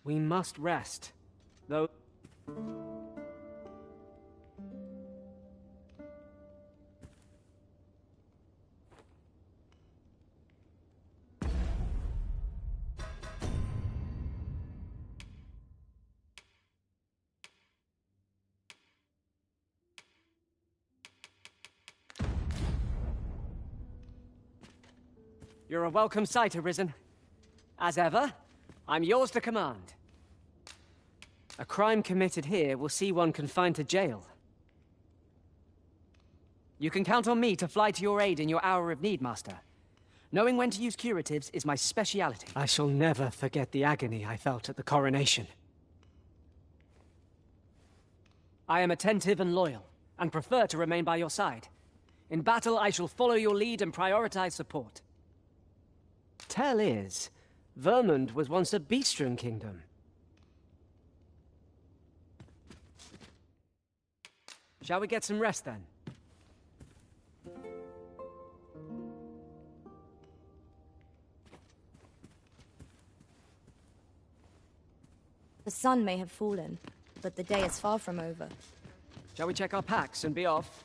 We must rest. Though... You're a welcome sight, Arisen. As ever, I'm yours to command. A crime committed here will see one confined to jail. You can count on me to fly to your aid in your hour of need, Master. Knowing when to use curatives is my speciality. I shall never forget the agony I felt at the coronation. I am attentive and loyal, and prefer to remain by your side. In battle, I shall follow your lead and prioritize support. Tell is, Vermund was once a Beastren kingdom. Shall we get some rest, then? The sun may have fallen, but the day is far from over. Shall we check our packs and be off?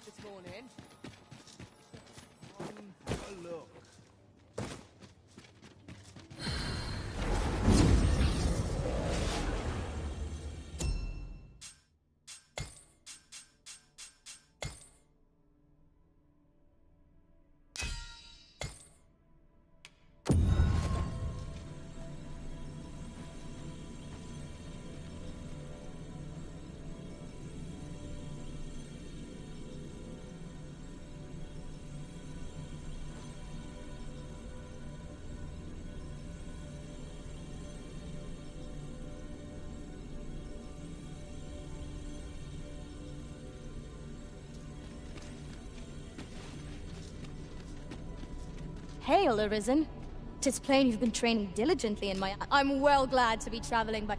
This morning. Have a look. Hail, Arisen. 'Tis plain you've been training diligently in my... I'm well glad to be traveling by...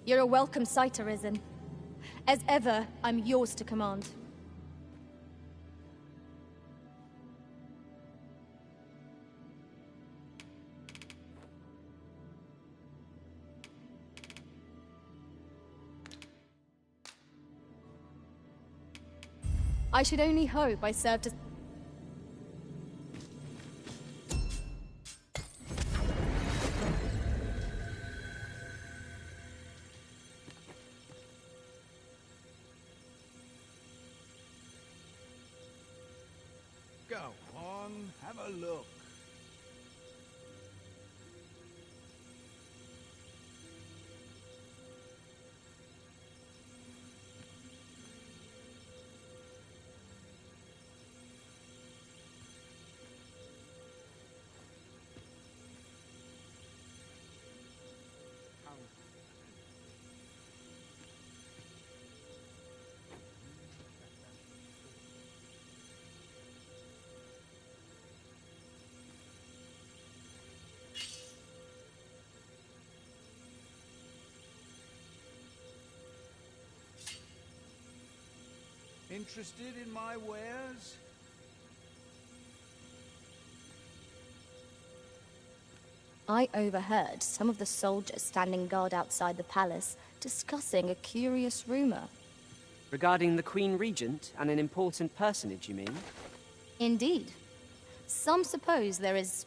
You're a welcome sight, Arisen. As ever, I'm yours to command. I should only hope I served as... Go on, have a look. Interested in my wares? I overheard some of the soldiers standing guard outside the palace discussing a curious rumor. Regarding the Queen Regent and an important personage, you mean? Indeed. Some suppose there is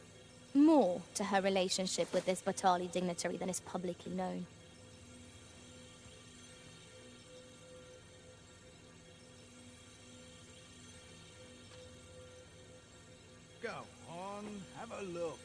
more to her relationship with this Batali dignitary than is publicly known. Go on, have a look.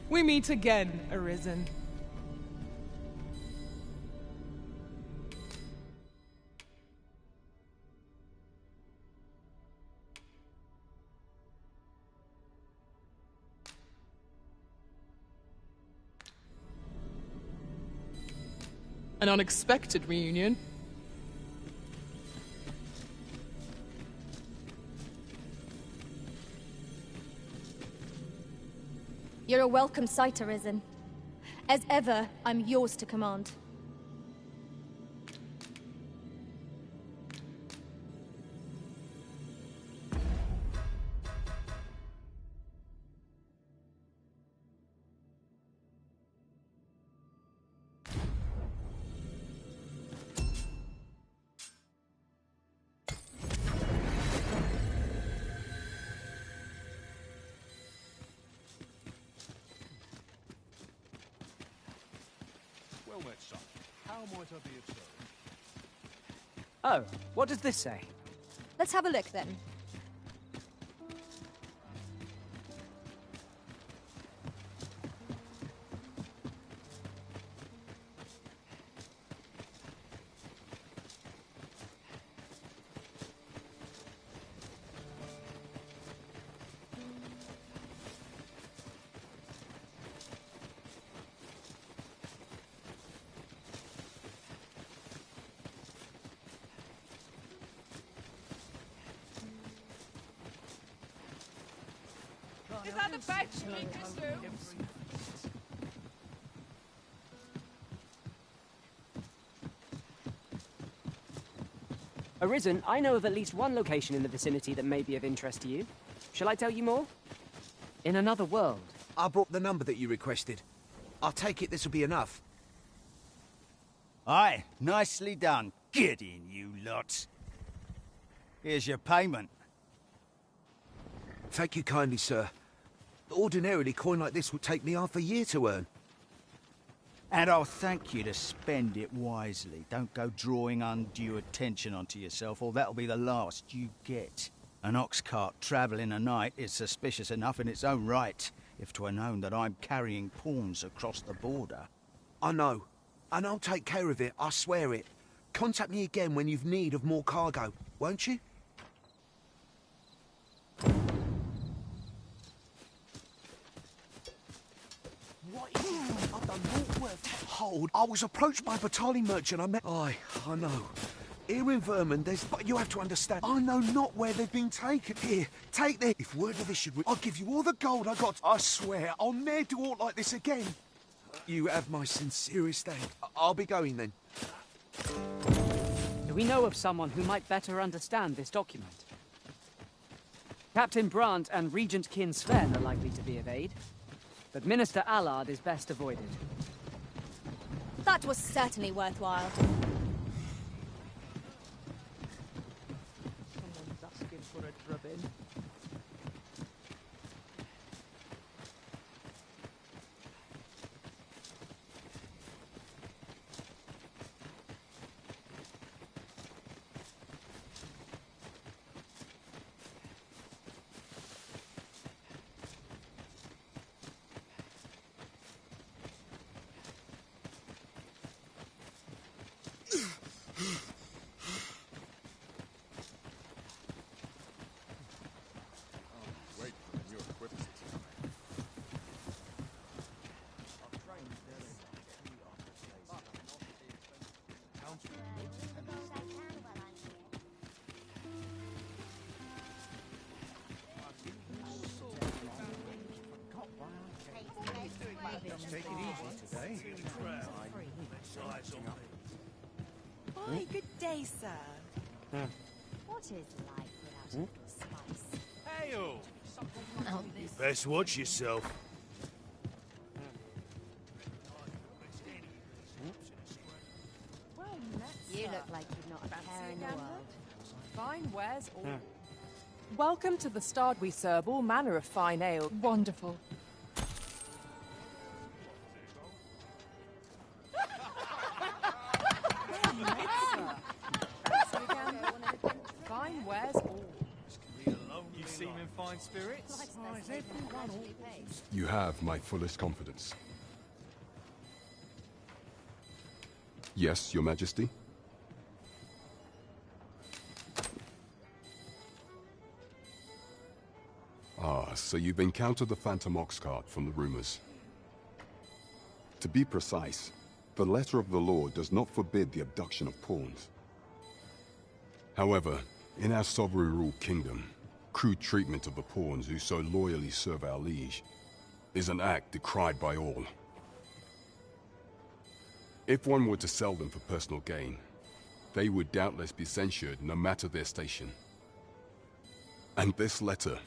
We meet again, Arisen. An unexpected reunion. You're a welcome sight, Arisen. As ever, I'm yours to command. Well met, son. How might I be of service? Oh, what does this say? Let's have a look then. Is that the badge you need to do? Arisen, I know of at least one location in the vicinity that may be of interest to you. Shall I tell you more? In another world. I brought the number that you requested. I'll take it this will be enough. Aye, nicely done. Get in, you lot. Here's your payment. Thank you kindly, sir. Ordinarily, coin like this would take me half a year to earn. And I'll thank you to spend it wisely. Don't go drawing undue attention onto yourself, or that'll be the last you get. An ox cart travelling a night is suspicious enough in its own right, if 'twere known that I'm carrying pawns across the border. I know. And I'll take care of it, I swear it. Contact me again when you've need of more cargo, won't you? What is it? I've done naught worth. Hold. I was approached by a battalion merchant I met. Aye, I know. Here in Vermund, there's... But you have to understand, I know not where they've been taken. Here, take this. If word of this should... I'll give you all the gold I got. I swear, I'll ne'er do aught like this again. You have my sincerest thanks. I'll be going then. Do we know of someone who might better understand this document? Captain Brandt and Regent Kin Sven are likely to be of aid, but Minister Allard is best avoided. That was certainly worthwhile. Someone's asking for a drubbing. Wait for the new equipment. Take it easy today. Why, good day, sir. What is life without a little spice? Hail! Oh, Best watch yourself. Well met, you sir. look like you've not a care in the world. Fine wares all. Welcome to the Stard. We serve all manner of fine ale. Wonderful. Fine wares all. You seem in fine spirits. You have my fullest confidence. Yes, Your Majesty? Ah, so you've encountered the Phantom Ox cart from the rumors. To be precise, the letter of the law does not forbid the abduction of pawns. However, in our sovereign-ruled kingdom, crude treatment of the pawns who so loyally serve our liege is an act decried by all. If one were to sell them for personal gain, they would doubtless be censured no matter their station. And this letter,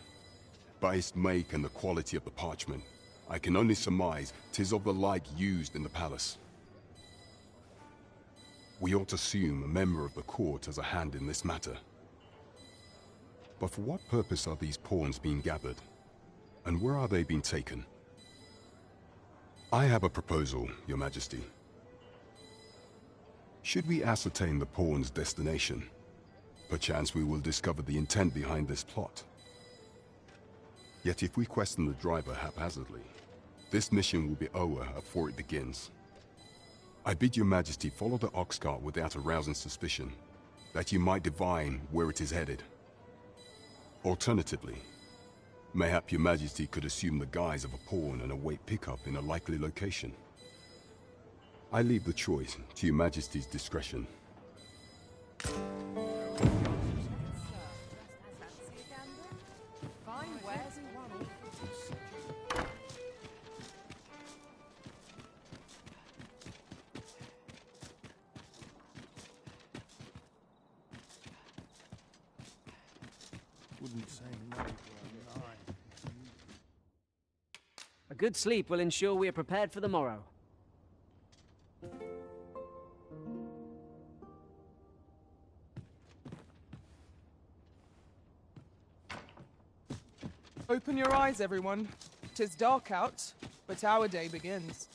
by its make and the quality of the parchment, I can only surmise 'tis of the like used in the palace. We ought to assume a member of the court has a hand in this matter. But for what purpose are these pawns being gathered? And where are they being taken? I have a proposal, Your Majesty. Should we ascertain the pawn's destination, perchance we will discover the intent behind this plot. Yet if we question the driver haphazardly, this mission will be over before it begins. I bid Your Majesty follow the ox cart without arousing suspicion, that you might divine where it is headed. Alternatively, mayhap Your Majesty could assume the guise of a pawn and await pickup in a likely location. I leave the choice to Your Majesty's discretion. A good sleep will ensure we are prepared for the morrow. Open your eyes, everyone. 'Tis dark out, but our day begins.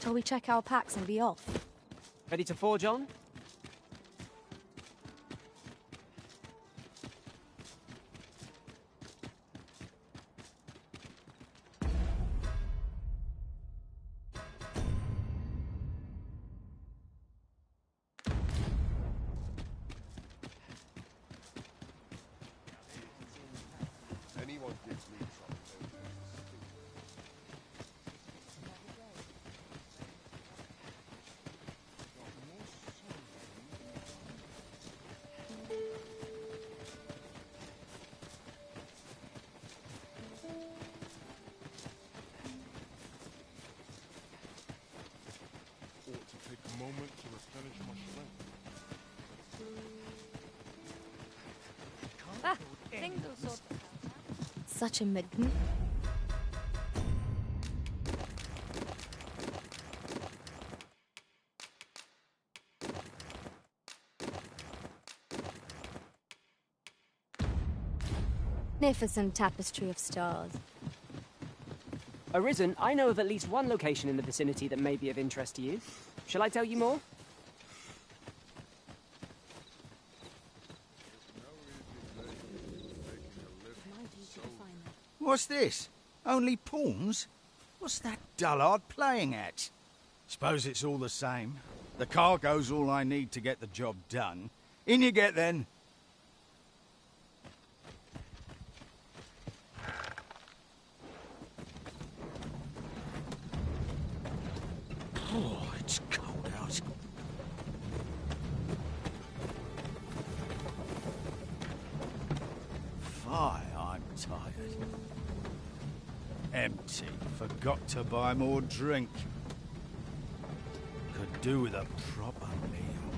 Shall we check our packs and be off? Ready to forge on? Such a midden. Magnificent tapestry of stars. Arisen, I know of at least one location in the vicinity that may be of interest to you. Shall I tell you more? What's this? Only pawns? What's that dullard playing at? Suppose it's all the same. The cargo's all I need to get the job done. In you get, then. Oh, it's cold out. Fie, I'm tired. Empty. Forgot to buy more drink. Could do with a proper meal.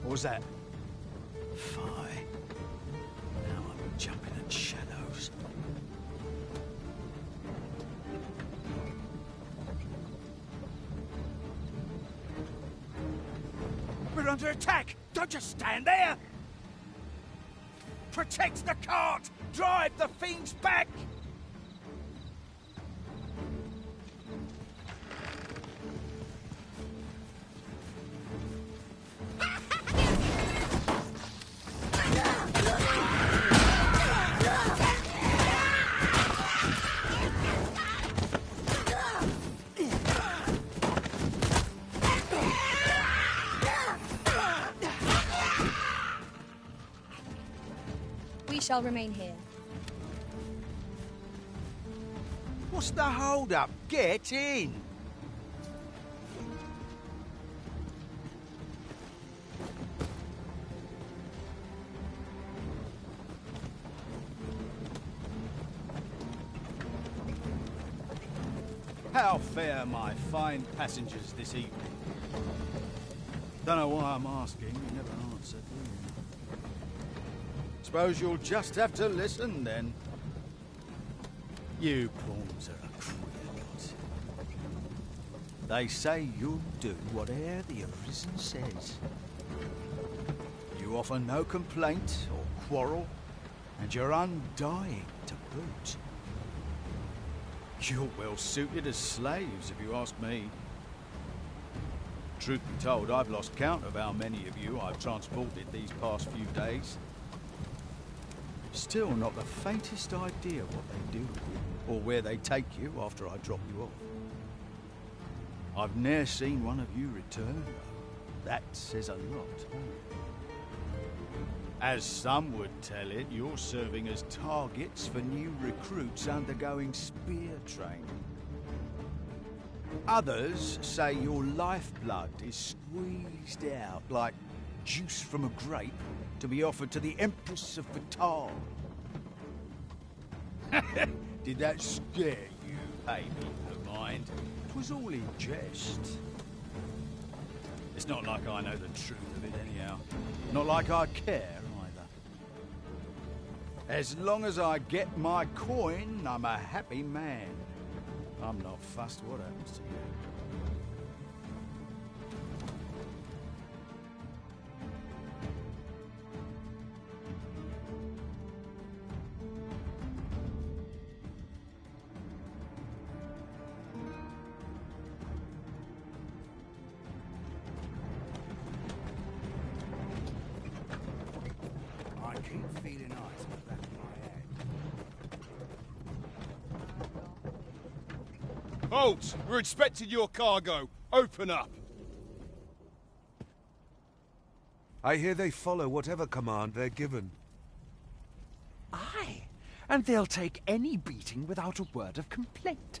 What was that? Fie. Now I'm jumping at shadows. We're under attack! Don't just stand there! Protect the cart! Drive the fiends back! We shall remain here. What's the hold-up? Get in! How fare my fine passengers this evening? Don't know why I'm asking, you never answer, do you? Suppose you'll just have to listen, then. You pawns are a queer lot. They say you'll do whate'er the Arisen says. You offer no complaint or quarrel, and you're undying to boot. You're well suited as slaves, if you ask me. Truth be told, I've lost count of how many of you I've transported these past few days. Still not the faintest idea what they do, or where they take you after I drop you off. I've ne'er seen one of you return, though. That says a lot. As some would tell it, you're serving as targets for new recruits undergoing spear training. Others say your lifeblood is squeezed out like juice from a grape to be offered to the Empress of Batal. Did that scare you, baby? No mind. It was all in jest. It's not like I know the truth of it anyhow. Not like I care. As long as I get my coin, I'm a happy man. I'm not fussed what happens to you. I keep feeling ice at the back of my head. Halt! We're inspecting your cargo. Open up. I hear they follow whatever command they're given. Aye, and they'll take any beating without a word of complaint.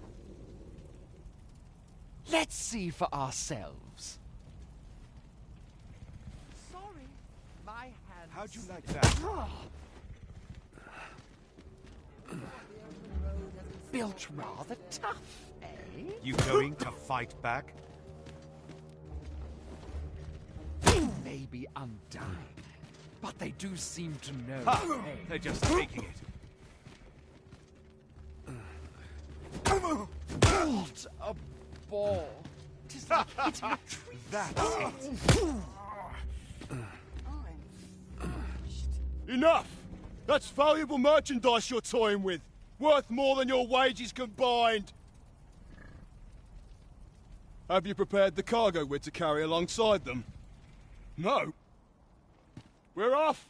Let's see for ourselves. Sorry, my hands... How'd you like that? Built rather tough, eh? You going to fight back? They may be undone, but they do seem to know. Ha! They're just taking it. What a ball! 'Tis like hitting a tree. That's it. Enough! That's valuable merchandise you're toying with. Worth more than your wages combined. Have you prepared the cargo we're to carry alongside them? No. We're off.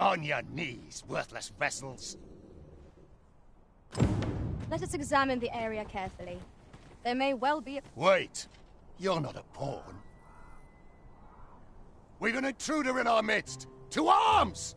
On your knees, worthless vessels. Let us examine the area carefully. There may well be a... Wait! You're not a pawn. We've an intruder in our midst! To arms!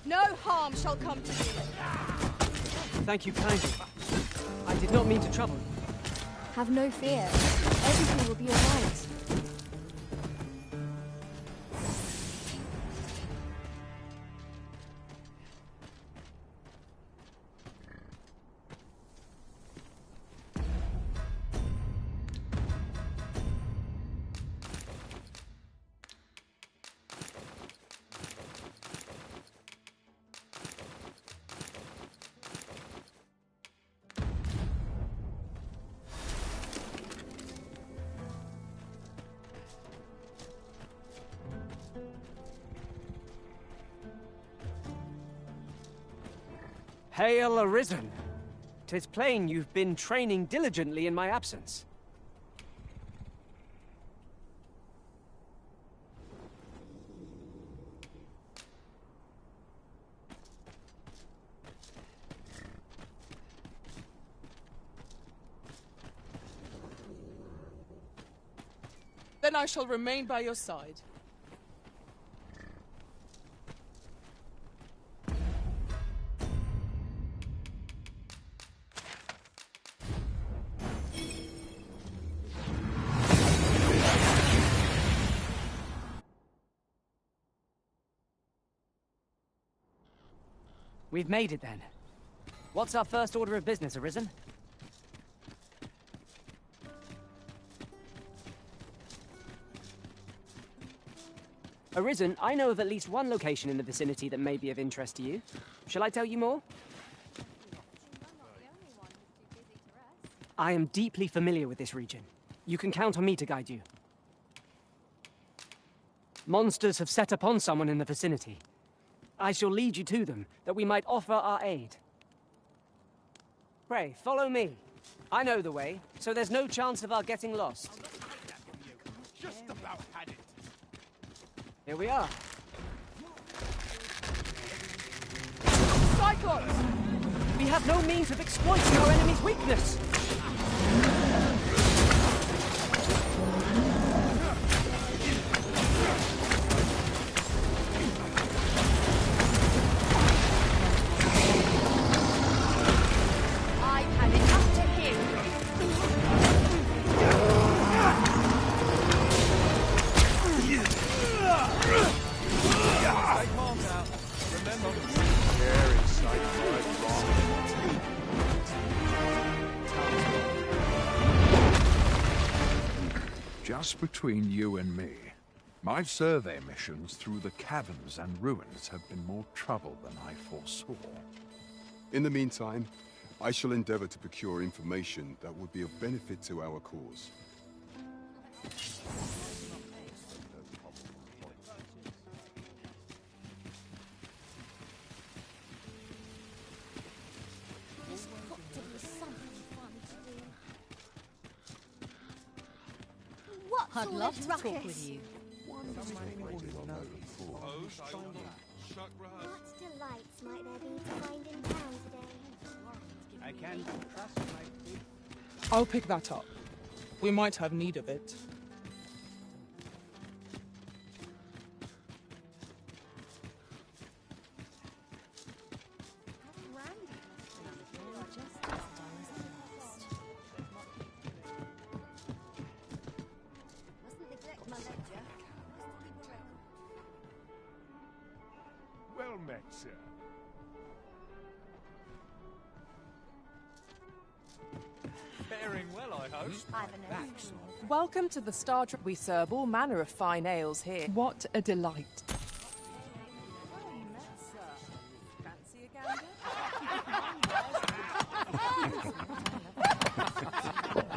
No harm shall come to you. Thank you kindly. I did not mean to trouble you. Have no fear. Everything will be alright. Hail Arisen! 'Tis plain you've been training diligently in my absence. Then I shall remain by your side. We've made it then. What's our first order of business, Arisen? Arisen, I know of at least one location in the vicinity that may be of interest to you. Shall I tell you more? I am deeply familiar with this region. You can count on me to guide you. Monsters have set upon someone in the vicinity. I shall lead you to them, that we might offer our aid. Pray, follow me. I know the way, so there's no chance of our getting lost. Just about had it. Here we are. Cyclops! We have no means of exploiting our enemy's weakness. I've had it up to here. Stay calm now. Remember, scary sight right wrong. Just between you and me, my survey missions through the caverns and ruins have been more trouble than I foresaw. In the meantime, I shall endeavor to procure information that would be of benefit to our cause. There's got to be something fun to do. What I'd sort love of to ruckus? talk with you. What delights might there be to find in town today? I can trust my people. I'll pick that up. We might have need of it. Well met, sir. Faring well, I hope. Welcome to the Star Trek. We serve all manner of fine ales here. What a delight. Fancy a gander?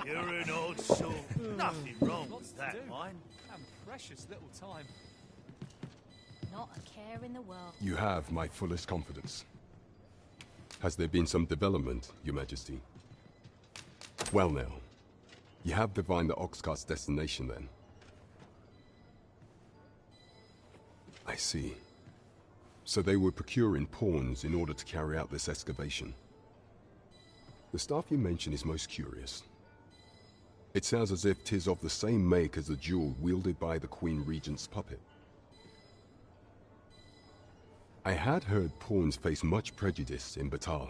You're an old soul. Nothing wrong with that, mine. And precious little time. Not a care in the world. You have my fullest confidence. Has there been some development, Your Majesty? Well now, you have divined the Oxcart's destination then. I see. So they were procuring pawns in order to carry out this excavation. The staff you mention is most curious. It sounds as if 'tis of the same make as the jewel wielded by the Queen Regent's puppet. I had heard pawns face much prejudice in Batal.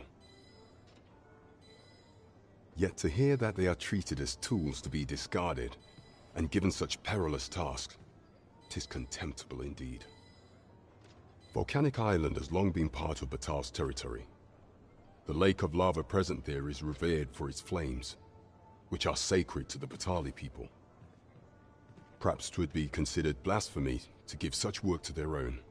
Yet to hear that they are treated as tools to be discarded, and given such perilous tasks, 'tis contemptible indeed. Volcanic Island has long been part of Batal's territory. The lake of lava present there is revered for its flames, which are sacred to the Batali people. Perhaps 'twould be considered blasphemy to give such work to their own.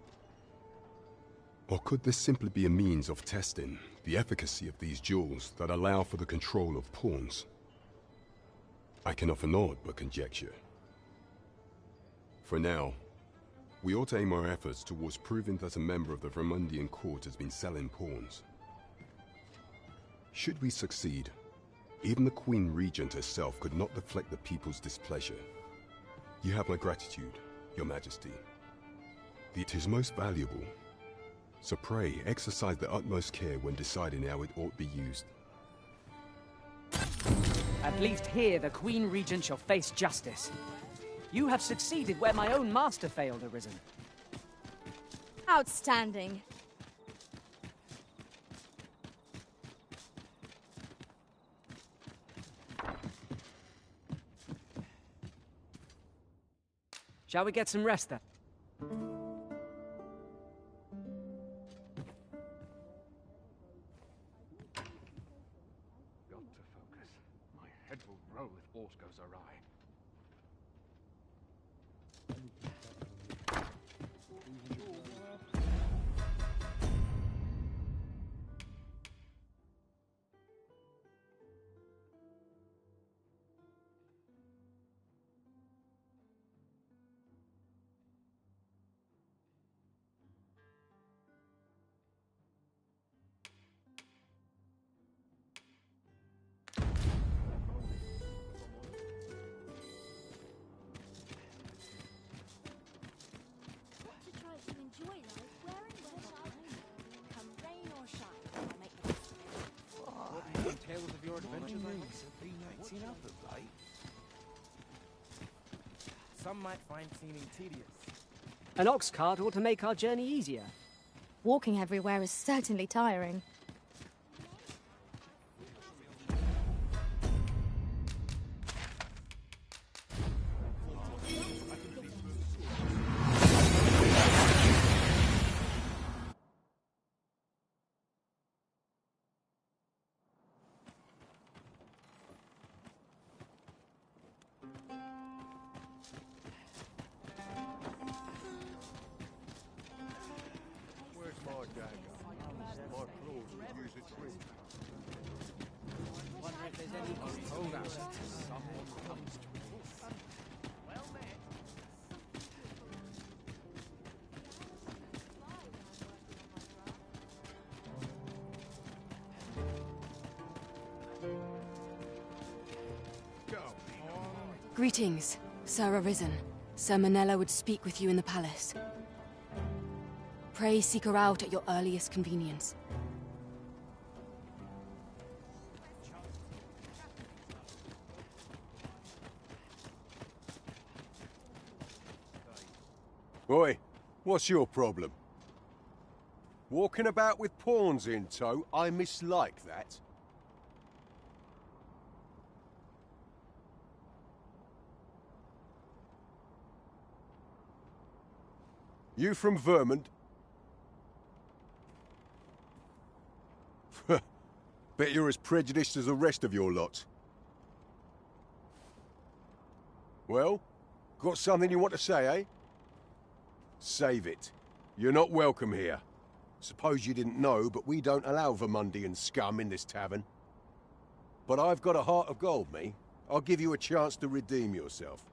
Or could this simply be a means of testing the efficacy of these jewels that allow for the control of pawns? I can offer naught but conjecture. For now, we ought to aim our efforts towards proving that a member of the Vermundian court has been selling pawns. Should we succeed, even the Queen Regent herself could not deflect the people's displeasure. You have my gratitude, Your Majesty. It is most valuable, so pray exercise the utmost care when deciding how it ought be used. At least here the Queen Regent shall face justice. You have succeeded where my own master failed, Arisen. Outstanding. Shall we get some rest then? Got to focus. My head will roll if aught goes awry. To try to enjoy life wearing sunshine. Come rain or shine, I'll make the best of it. Tales of your adventures have been enough of late. Some might find seeming tedious. An ox cart ought to make our journey easier. Walking everywhere is certainly tiring. Where's my dagger? My claws could use a trim. Wonder if there's any Hold out. Someone comes to us. Well met. Greetings, Sir Arisen. Sir Manella would speak with you in the palace. Pray seek her out at your earliest convenience. Oi, what's your problem? Walking about with pawns in tow, I mislike that. You from Vermund? Bet you're as prejudiced as the rest of your lot. Well, got something you want to say, eh? Save it. You're not welcome here. Suppose you didn't know, but we don't allow Vermundian scum in this tavern. But I've got a heart of gold, me. I'll give you a chance to redeem yourself.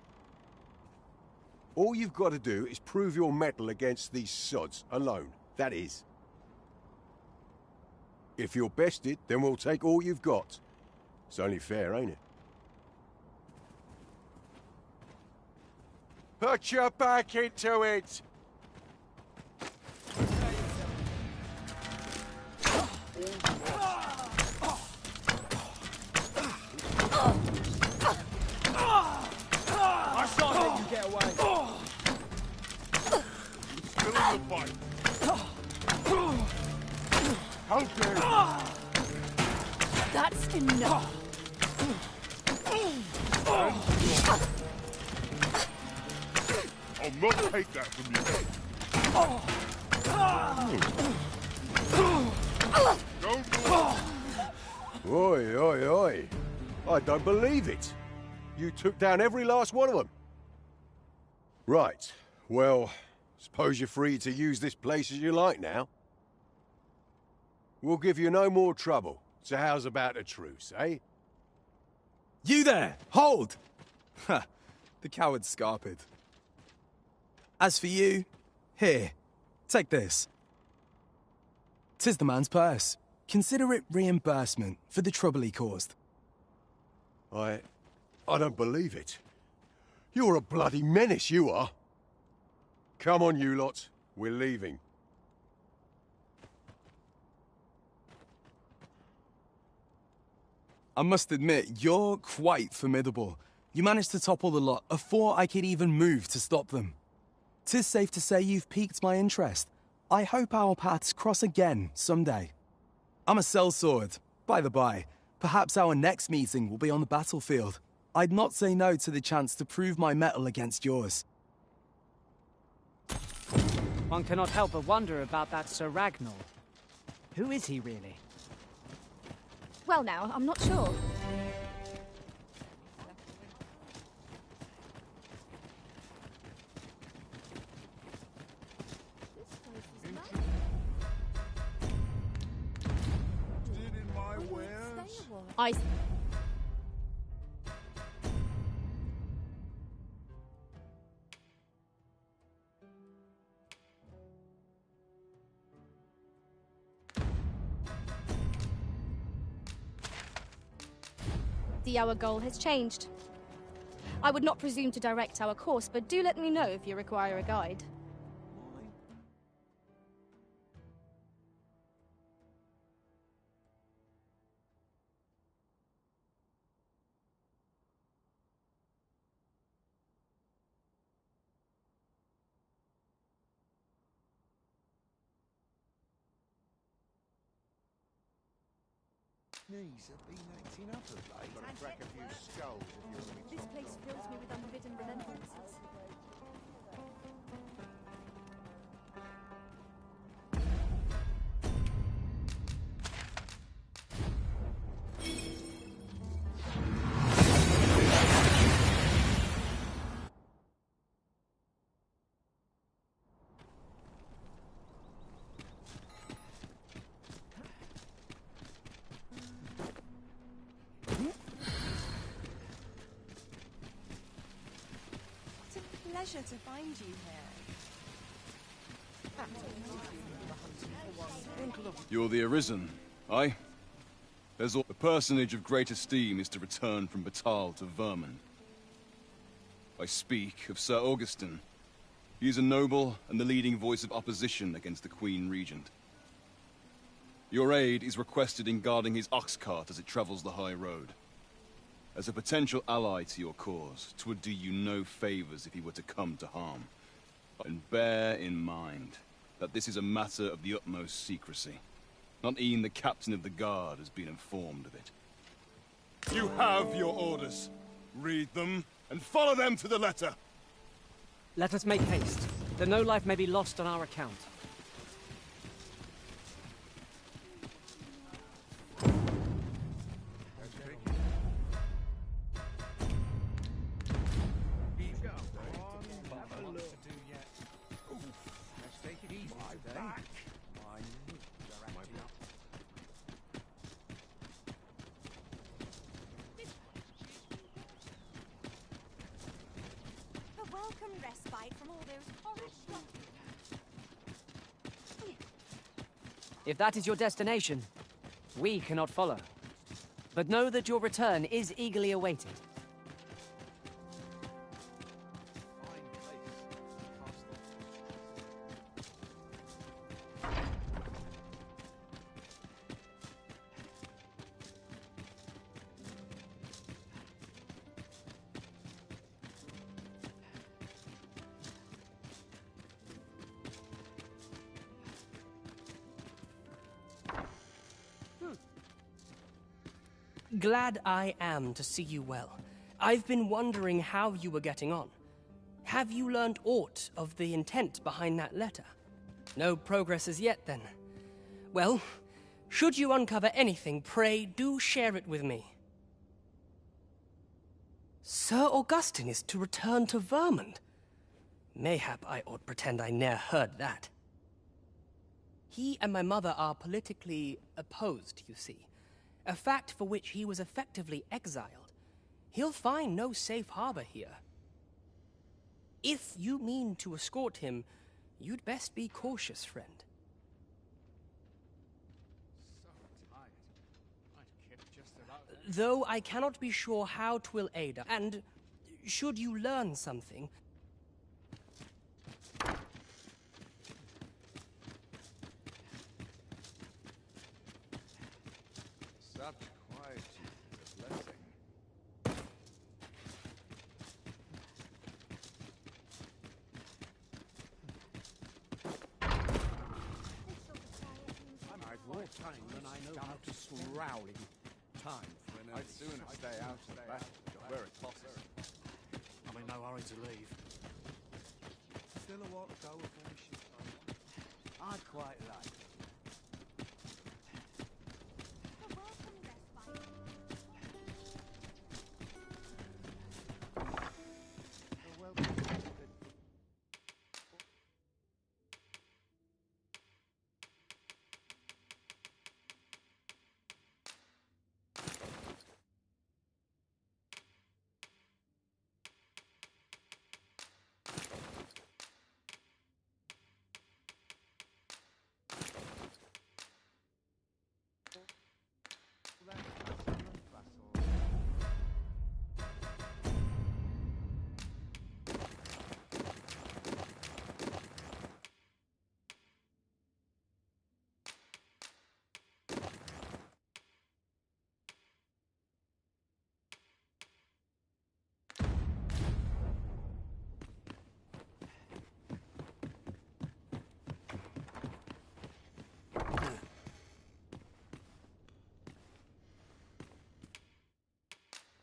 All you've got to do is prove your mettle against these sods alone. That is. If you're bested, then we'll take all you've got. It's only fair, ain't it? Put your back into it! I shan't let you get away. Still in the fight. How dare you! That's enough. I'll not take that from you. Oi, oi, oi. I don't believe it. You took down every last one of them. Right. Well, suppose you're free to use this place as you like now. We'll give you no more trouble. So how's about a truce, eh? You there! Hold! Ha! The coward's scarpered. As for you, here, take this. 'Tis the man's purse. Consider it reimbursement for the trouble he caused. I don't believe it. You're a bloody menace, you are. Come on, you lot. We're leaving. I must admit, you're quite formidable. You managed to topple the lot afore I could even move to stop them. 'Tis safe to say you've piqued my interest. I hope our paths cross again someday. I'm a sellsword, by the by. Perhaps our next meeting will be on the battlefield. I'd not say no to the chance to prove my mettle against yours. One cannot help but wonder about that Sir Ragnar. Who is he really? Well now, I'm not sure. I... Our goal has changed. I would not presume to direct our course, but do let me know if you require a guide. Knees have been acting up of late. Gotta crack a few skulls if you're... This place fills me with unbidden remembrances. Pleasure to find you here. You're the Arisen, aye? There's a personage of great esteem is to return from Batal to Vermund. I speak of Sir Augustin. He is a noble and the leading voice of opposition against the Queen Regent. Your aid is requested in guarding his ox cart as it travels the high road. As a potential ally to your cause, 'twould do you no favors if he were to come to harm. And bear in mind that this is a matter of the utmost secrecy. Not even the captain of the guard has been informed of it. You have your orders. Read them, and follow them to the letter. Let us make haste. The no life may be lost on our account. If that is your destination, we cannot follow. But know that your return is eagerly awaited. Glad I am to see you well. I've been wondering how you were getting on. Have you learned aught of the intent behind that letter? No progress as yet, then. Well, should you uncover anything, pray do share it with me. Sir Augustine is to return to Vermund. Mayhap I ought pretend I ne'er heard that. He and my mother are politically opposed, you see. A fact for which he was effectively exiled. He'll find no safe harbor here. If you mean to escort him, you'd best be cautious, friend. Though I cannot be sure how 'twill aid us, and should you learn something... Such quietude is a blessing. I've more time than I know how to growl in time for an I'd sooner stay out of the battle. Where it costs. I'm in no hurry to leave. Still a while to go before we ship home. I'd quite like.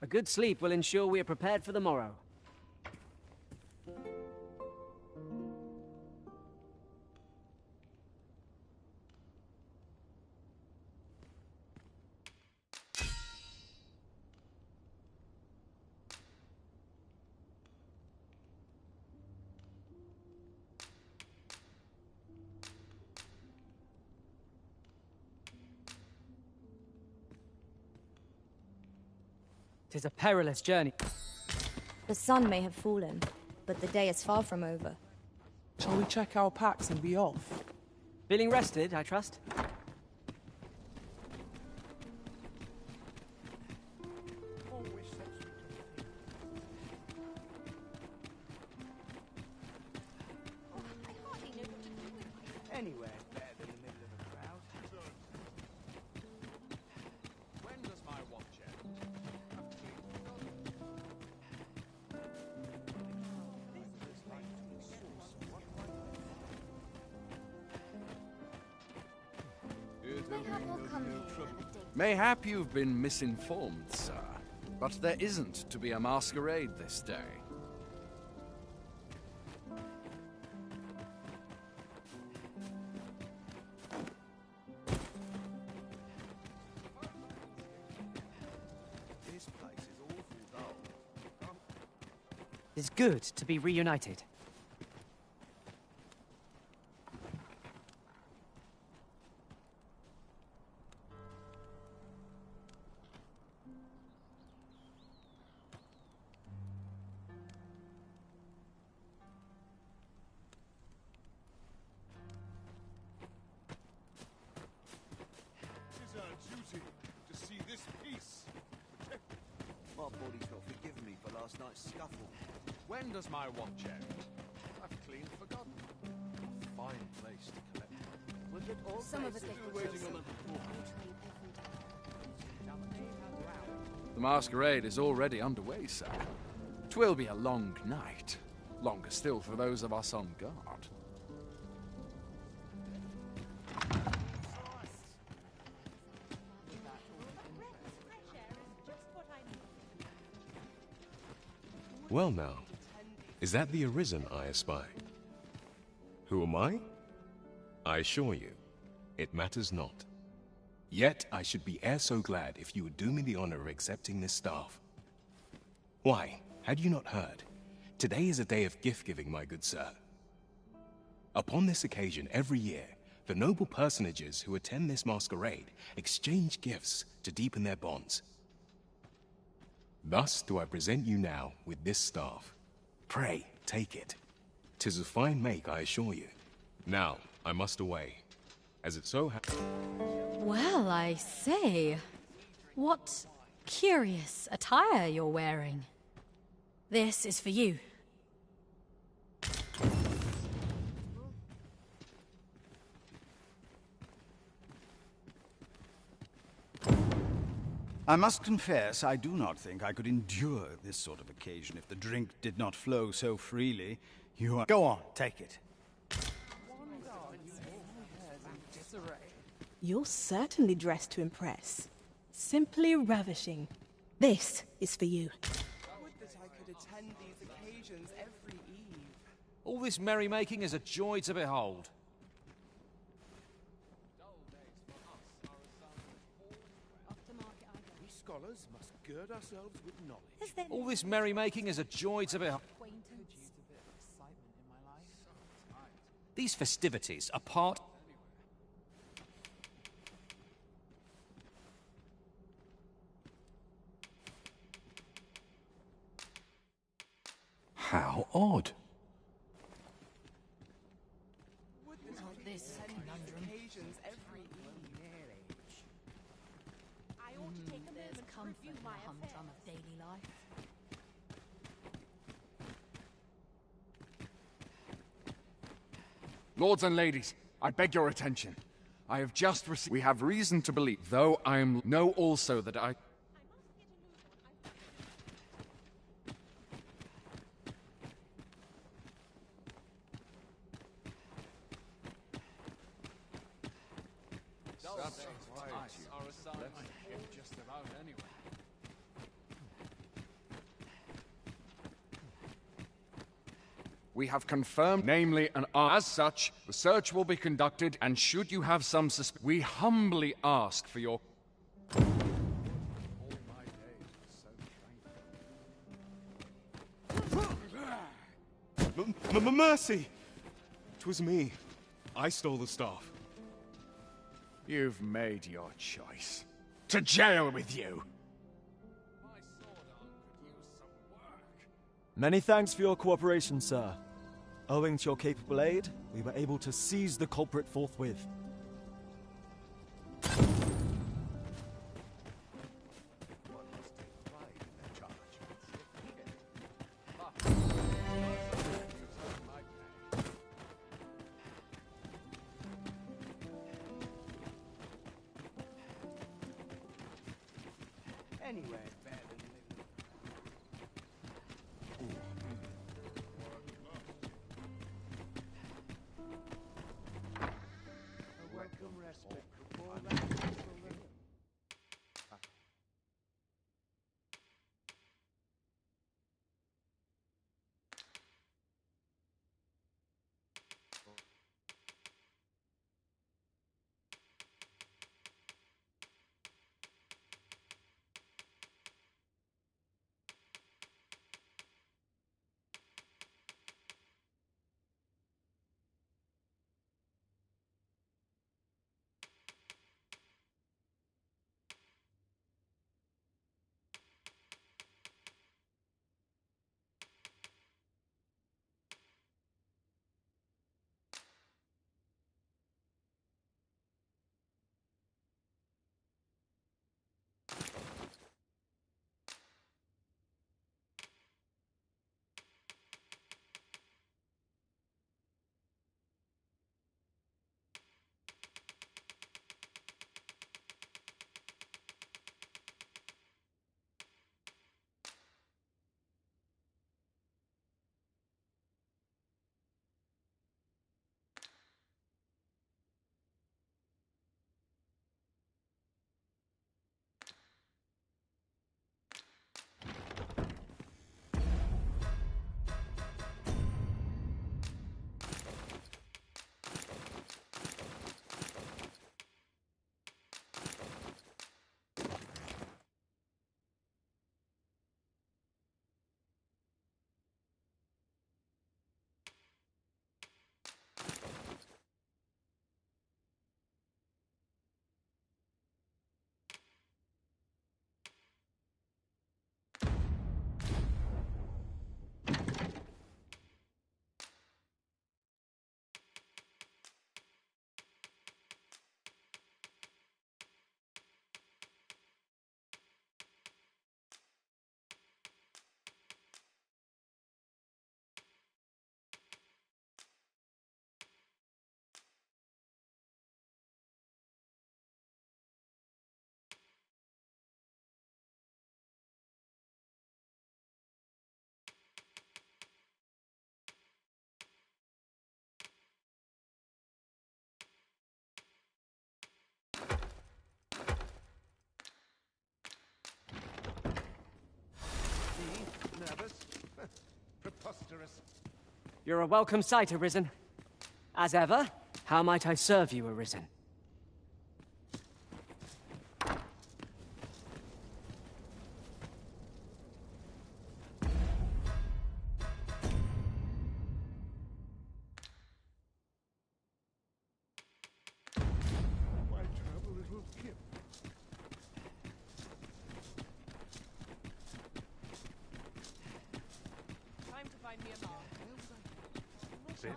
A good sleep will ensure we are prepared for the morrow. Tis a perilous journey. The sun may have fallen, but the day is far from over. Shall we check our packs and be off? Feeling rested, I trust? Anywhere better than the middle of a crowd. When does my watch end? Mayhap you've been misinformed, sir, but there isn't to be a masquerade this day. This place is awful dull. It's good to be reunited. Last night's scuffle. When does my watch end? I've clean forgotten. Fine place to collect. Was it all some of us The masquerade is already underway, sir. 'Twill be a long night. Longer still for those of us on guard. Well now, is that the Arisen I espy? Who am I? I assure you, it matters not. Yet I should be e'er so glad if you would do me the honor of accepting this staff. Why, had you not heard? Today is a day of gift-giving, my good sir. Upon this occasion, every year, the noble personages who attend this masquerade exchange gifts to deepen their bonds. Thus do I present you now with this staff. Pray, take it. 'Tis of fine make, I assure you. Now, I must away, as it so happens. Well, I say. What curious attire you're wearing. This is for you. I must confess, I do not think I could endure this sort of occasion if the drink did not flow so freely. You are... Go on, take it. You're certainly dressed to impress. Simply ravishing. This is for you. Would that I could attend these occasions every eve. All this merrymaking is a joy to behold. We scholars must gird ourselves with knowledge. All this merrymaking is a joy to behold. These festivities are part... How odd. This occasions every eve. I ought to take a moment to review my humdrum of daily life. Lords and ladies, I beg your attention. I have just received... We have reason to believe, though I know also that I... We have confirmed, namely, and as such, the search will be conducted, and should you have some we humbly ask for your... Mercy! 'Twas me. I stole the staff. You've made your choice. To jail with you! Many thanks for your cooperation, sir. Owing to your capable aid, we were able to seize the culprit forthwith. Anywhere is better than a welcome respite before that. dangerous. You're a welcome sight, Arisen. As ever, how might I serve you, Arisen? My travel little kip. Time to find me a mom.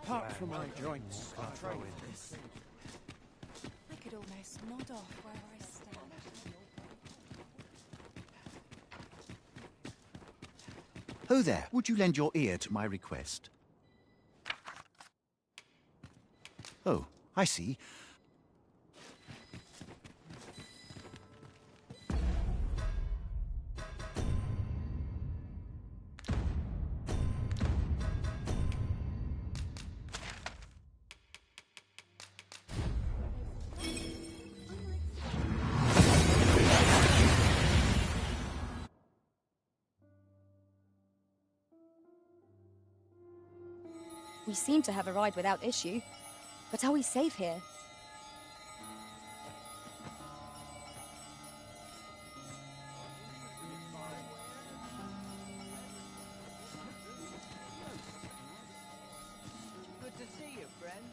Apart from my joints, I throw in. I could almost nod off where I stand. Ho there, would you lend your ear to my request? Oh, I see. We seem to have arrived without issue. But are we safe here? Good to see you, friend.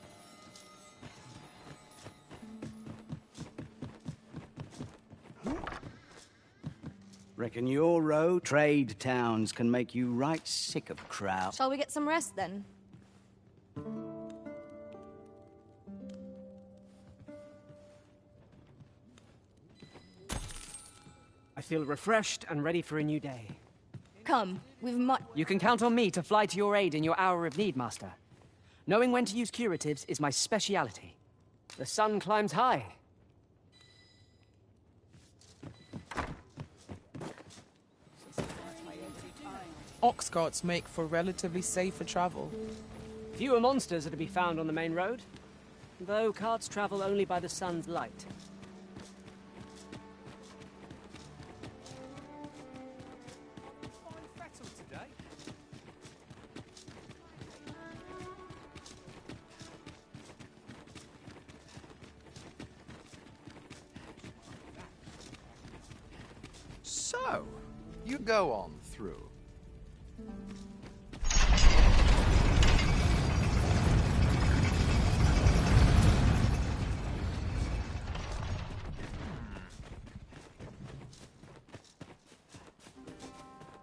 Reckon your row trade towns can make you right sick of crowds. Shall we get some rest then? I feel refreshed and ready for a new day. Come, we've much. You can count on me to fly to your aid in your hour of need, Master. Knowing when to use curatives is my speciality. The sun climbs high. Ox carts make for relatively safer travel. Fewer monsters are to be found on the main road, though carts travel only by the sun's light. So, you go on through.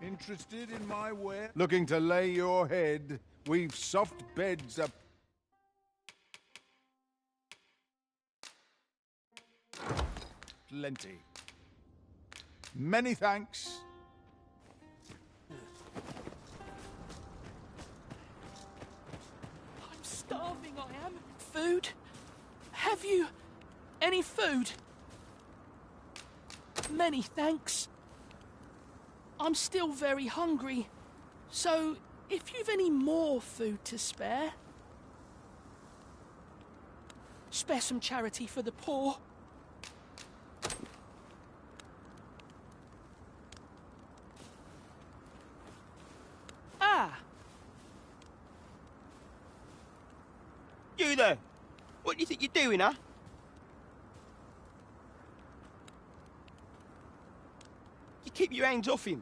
Interested in my ware? Looking to lay your head? We've soft beds up. Plenty. Many thanks. I'm starving, I am. Food? Have you any food? Many thanks. I'm still very hungry, so if you've any more food to spare, spare some charity for the poor. Ah! You there! What do you think you're doing, huh? You keep your hands off him.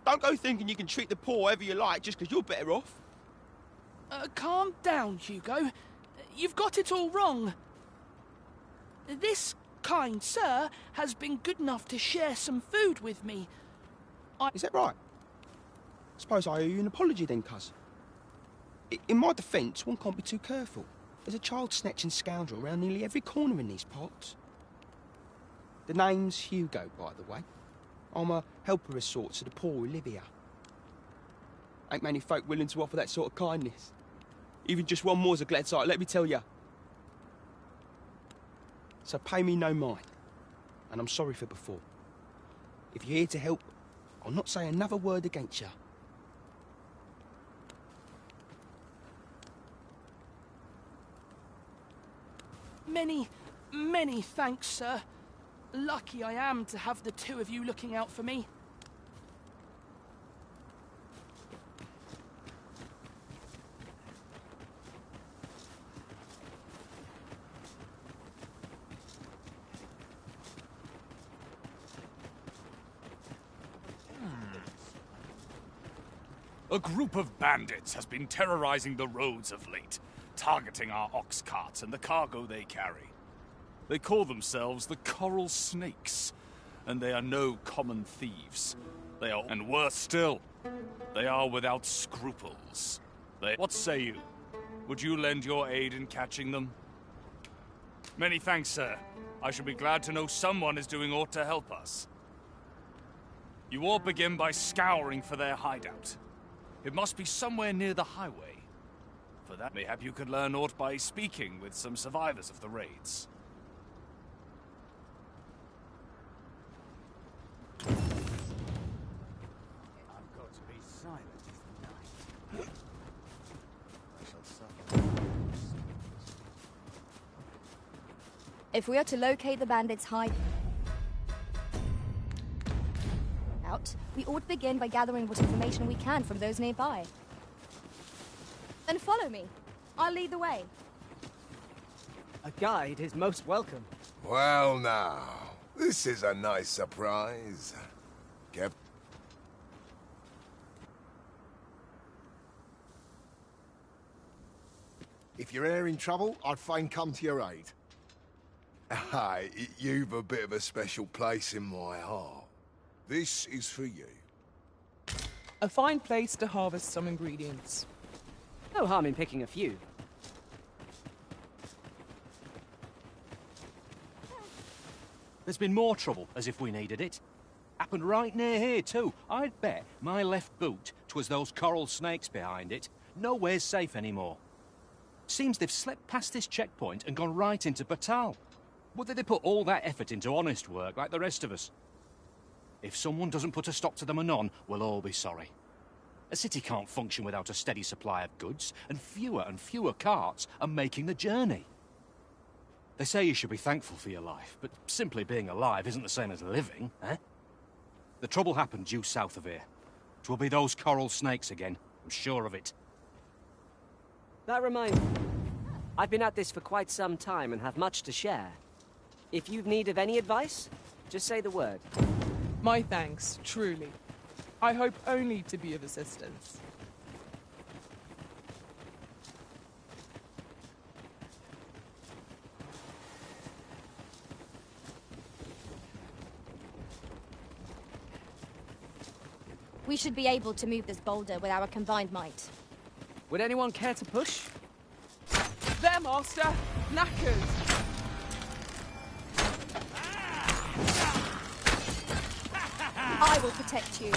Don't go thinking you can treat the poor however you like just because you're better off. Calm down, Hugo. You've got it all wrong. This kind sir has been good enough to share some food with me. Is that right? Suppose I owe you an apology then, cuz. In my defence, one can't be too careful. There's a child-snatching scoundrel around nearly every corner in these parts. The name's Hugo, by the way. I'm a helper of sorts to the poor who live here. Ain't many folk willing to offer that sort of kindness. Even just one more's a glad sight, let me tell ya. So pay me no mind, and I'm sorry for before. If you're here to help, I'll not say another word against ya. Many thanks, sir. Lucky I am to have the two of you looking out for me. A group of bandits has been terrorizing the roads of late, targeting our ox carts and the cargo they carry. They call themselves the Coral Snakes, and they are no common thieves. They are, and worse still, they are without scruples. What say you? Would you lend your aid in catching them? Many thanks, sir. I shall be glad to know someone is doing aught to help us. You all begin by scouring for their hideout. It must be somewhere near the highway. For that, mayhap you could learn aught by speaking with some survivors of the raids. I've got to be silent tonight. I shall suffer. If we are to locate the bandits' hideout, we ought to begin by gathering what information we can from those nearby. Then follow me. I'll lead the way. A guide is most welcome. Well now, this is a nice surprise. Kev. If you're e'er in trouble, I'd fain come to your aid. Aye, you've a bit of a special place in my heart. This is for you. A fine place to harvest some ingredients. No harm in picking a few. There's been more trouble, as if we needed it. Happened right near here, too. I'd bet my left boot 'twas those coral snakes behind it. Nowhere's safe anymore. Seems they've slipped past this checkpoint and gone right into Batal. Whether they put all that effort into honest work like the rest of us. If someone doesn't put a stop to them anon, we'll all be sorry. A city can't function without a steady supply of goods, and fewer carts are making the journey. They say you should be thankful for your life, but simply being alive isn't the same as living, eh? The trouble happened due south of here. 'Twill be those coral snakes again, I'm sure of it. That reminds me. I've been at this for quite some time and have much to share. If you've need of any advice, just say the word. My thanks, truly. I hope only to be of assistance. We should be able to move this boulder with our combined might. Would anyone care to push? There, Master! Knackers! I will protect you.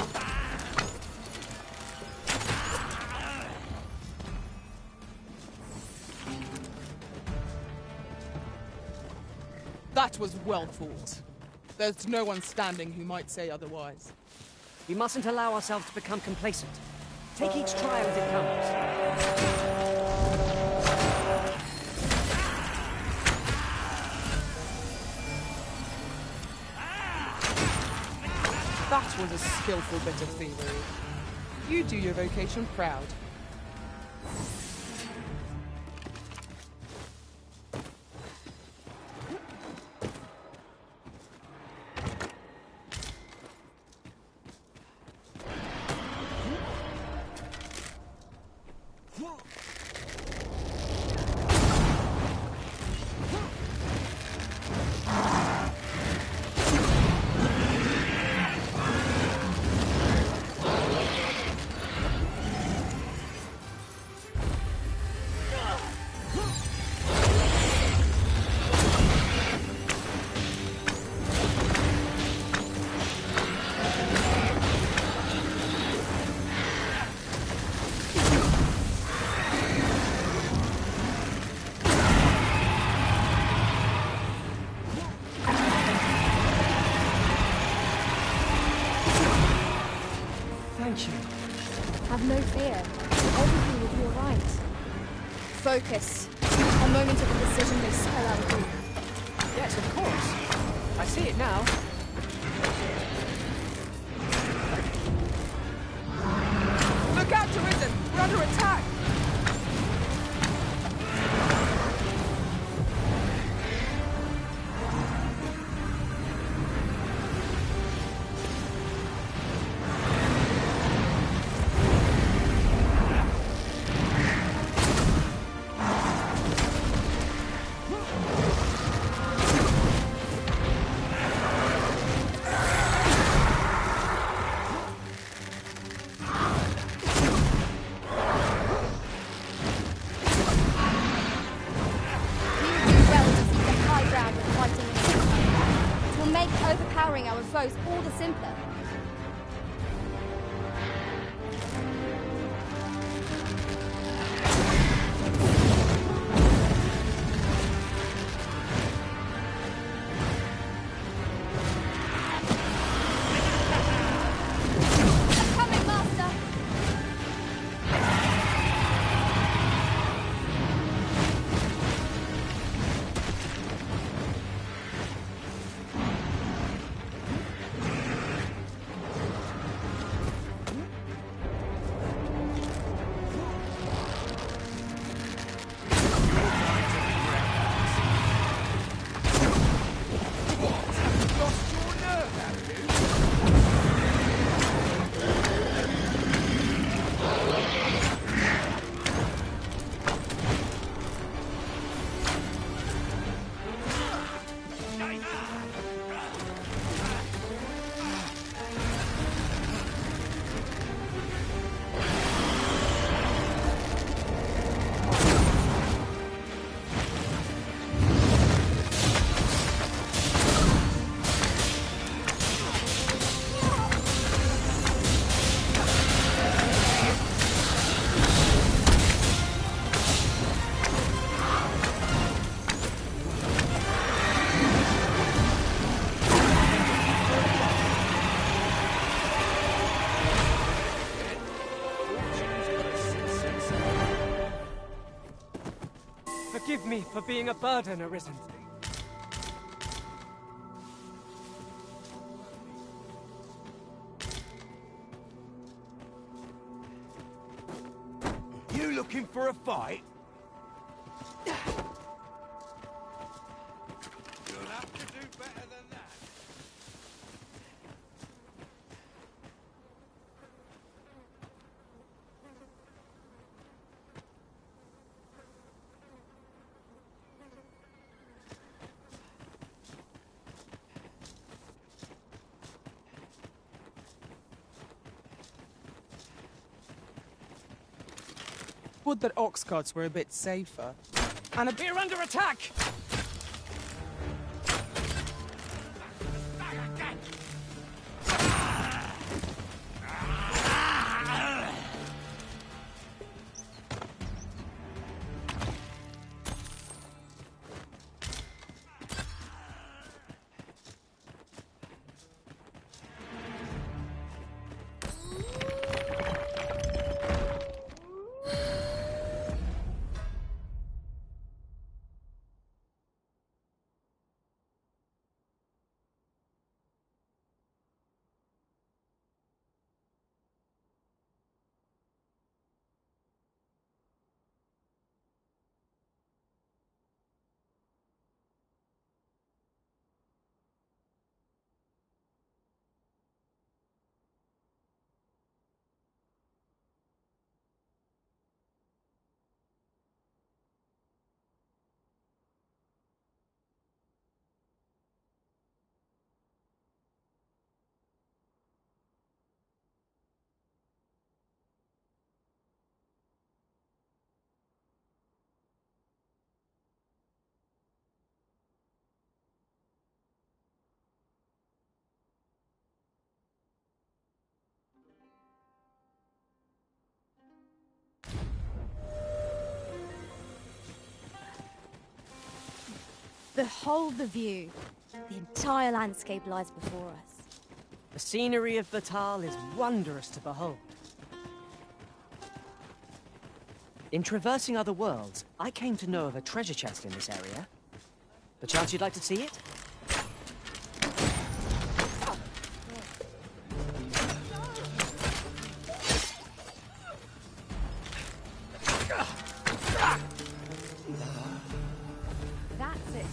That was well fought. There's no one standing who might say otherwise. We mustn't allow ourselves to become complacent. Take each trial as it comes. That was a skillful bit of thievery. You do your vocation proud. Thank you. Have no fear. Everything will be alright. Focus. A moment of indecision may spell out doom. Yes, of course. I see it now. Look out, Torrisen! We're under attack! foes all the simpler. Forgive me for being a burden, Arisen. You looking for a fight? You'll have to do better than that. Would that ox carts were a bit safer. And a bit We're under attack! Behold the view. The entire landscape lies before us. The scenery of Batal is wondrous to behold. In traversing other worlds, I came to know of a treasure chest in this area. Perchance you'd like to see it? That's it.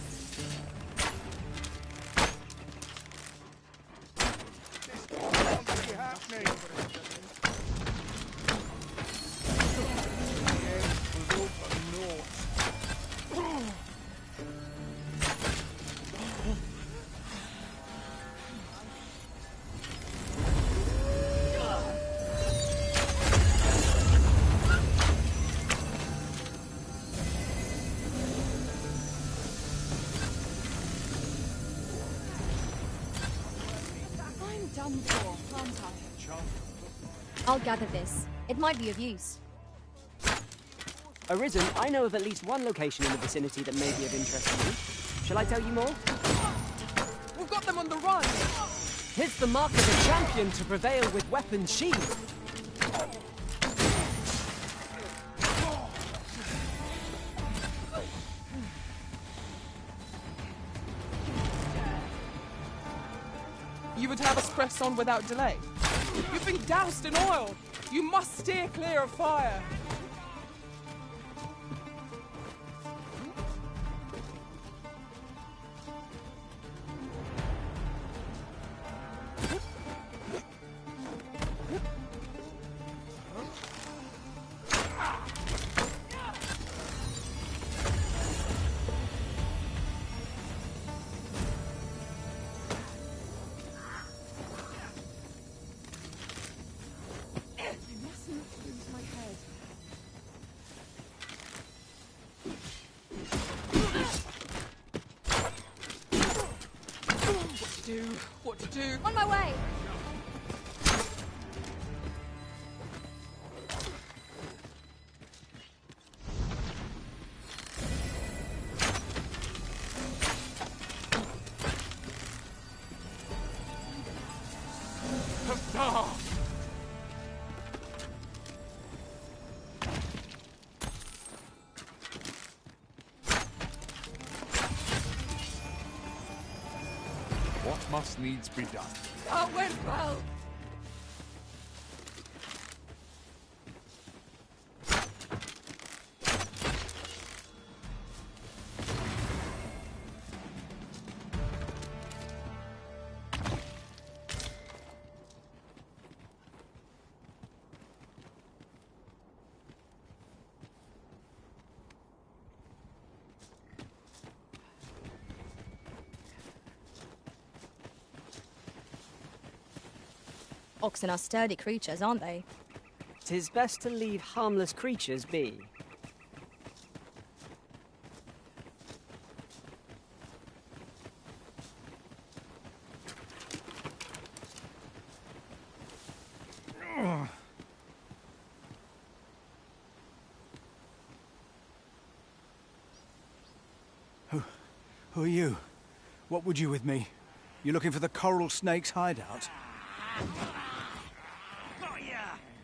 done for, can't I? I'll gather this. It might be of use. Arisen, I know of at least one location in the vicinity that may be of interest to you. Shall I tell you more? We've got them on the run! It's the mark of a champion to prevail with weapons sheathed. You would have us press on without delay. You've been doused in oil! You must steer clear of fire! What to do? On my way! What must needs be done? That went well! Oxen are sturdy creatures, aren't they? 'Tis best to leave harmless creatures be. Who are you? What would you with me? You looking for the coral snake's hideout?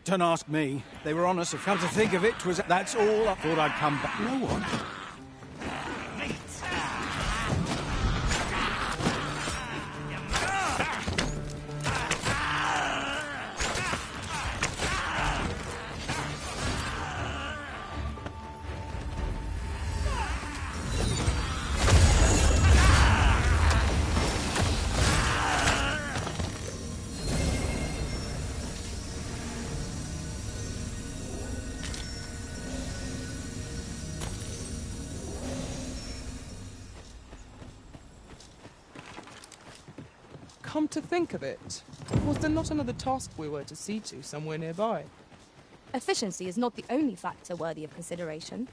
Don't ask me. They were on us. If come to think of it, that's all. I thought I'd come back. No one. Come to think of it, was there not another task we were to see to somewhere nearby? Efficiency is not the only factor worthy of consideration.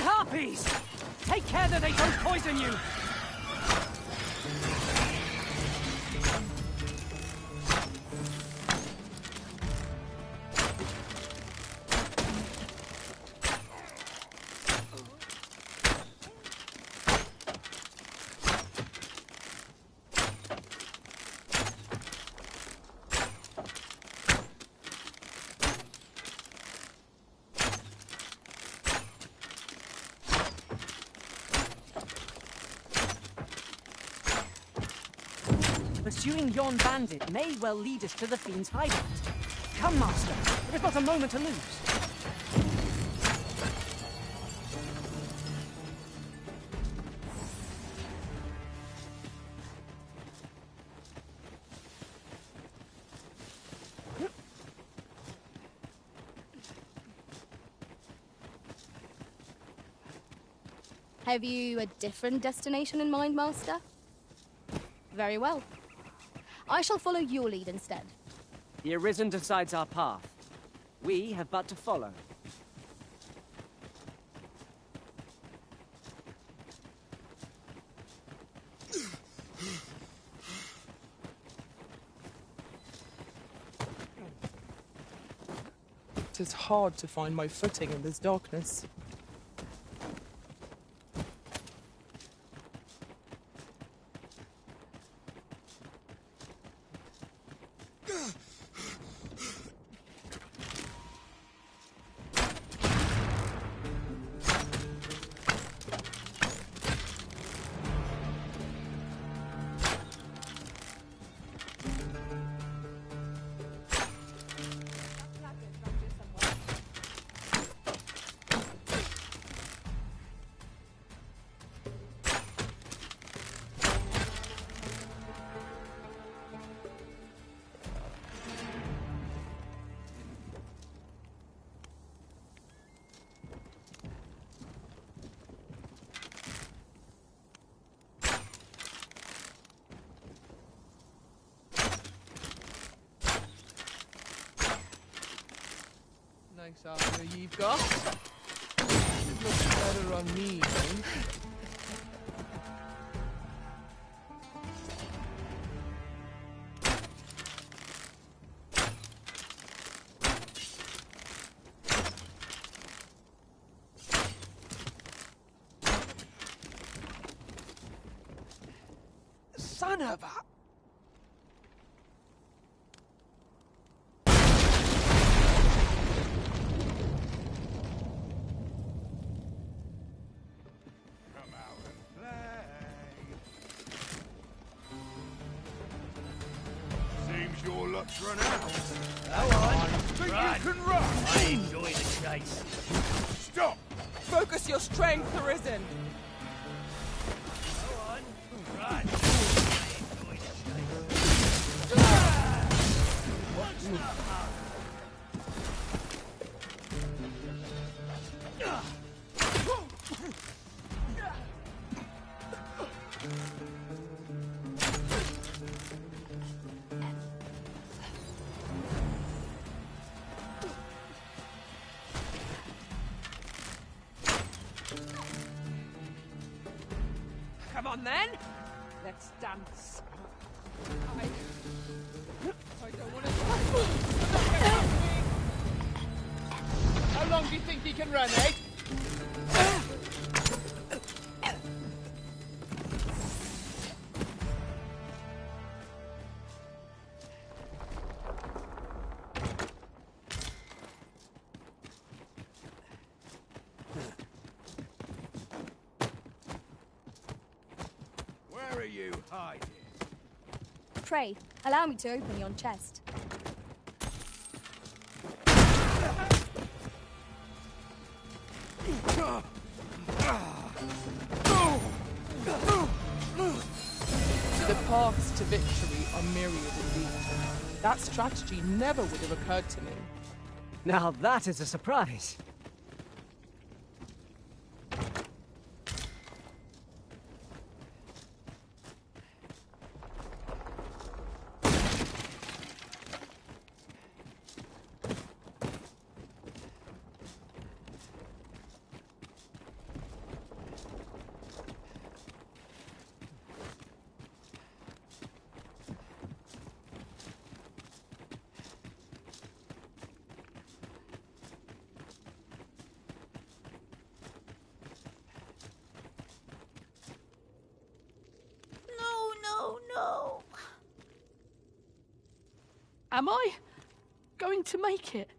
Harpies! Take care that they don't poison you! Pursuing yon bandit may well lead us to the fiend's hideout. Come, Master. There is not a moment to lose. Have you a different destination in mind, Master? Very well. I shall follow your lead instead. The Arisen decides our path. We have but to follow. It is hard to find my footing in this darkness. Nice armor you've got. It looks better on me, though. Son of a... Your luck's run out. Go on, Think run. you can run? I enjoy the chase. Stop! Focus your strength, Arisen. Go on, run. I enjoy the chase. What's the hurry? Come on, then. Let's dance. I don't want to... How long do you think he can run, eh? Where are you hiding? Pray, allow me to open yon chest. The paths to victory are myriad indeed. That strategy never would have occurred to me. Now that is a surprise. No. Am I going to make it?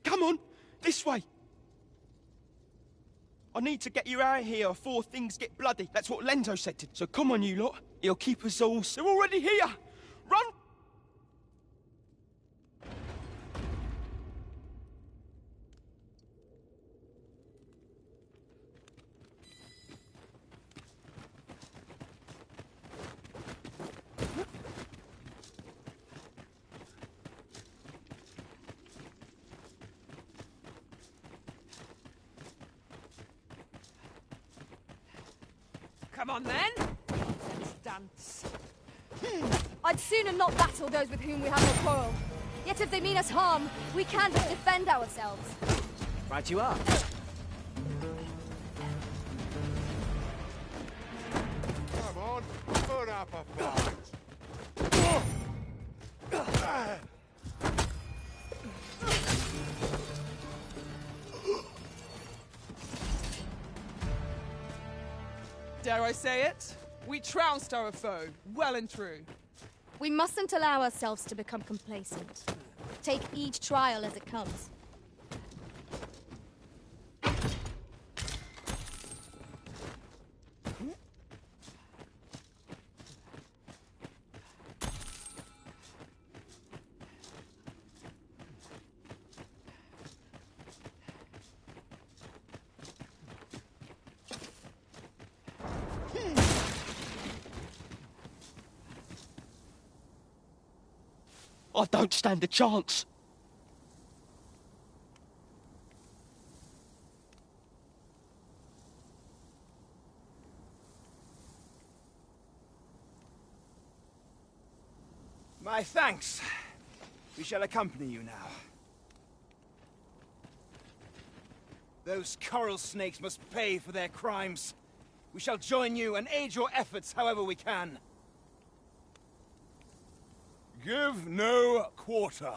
Come on, this way. I need to get you out of here before things get bloody. That's what Lenzo said to. So come on, you lot. He'll keep us all. They're already here. Run! Come on then. Let's dance. I'd sooner not battle those with whom we have no quarrel. Yet if they mean us harm, we can but defend ourselves. Right you are. Come on, put up a fight. Dare I say it? We trounced our foe, well and true. We mustn't allow ourselves to become complacent. Take each trial as it comes. I don't stand a chance. My thanks. We shall accompany you now. Those coral snakes must pay for their crimes. We shall join you and aid your efforts however we can. Give no quarter.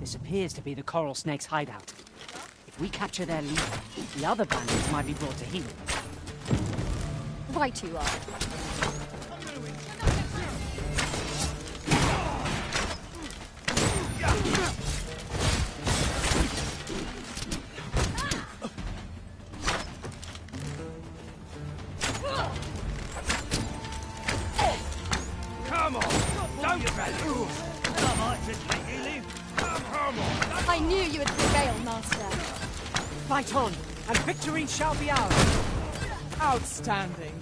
This appears to be the coral snake's hideout. If we capture their leader, the other bandits might be brought to heel. Right you are. Come on! Don't you value! I might just let you live. Come on! I knew you would prevail, Master. Fight on, and victory shall be ours. Outstanding.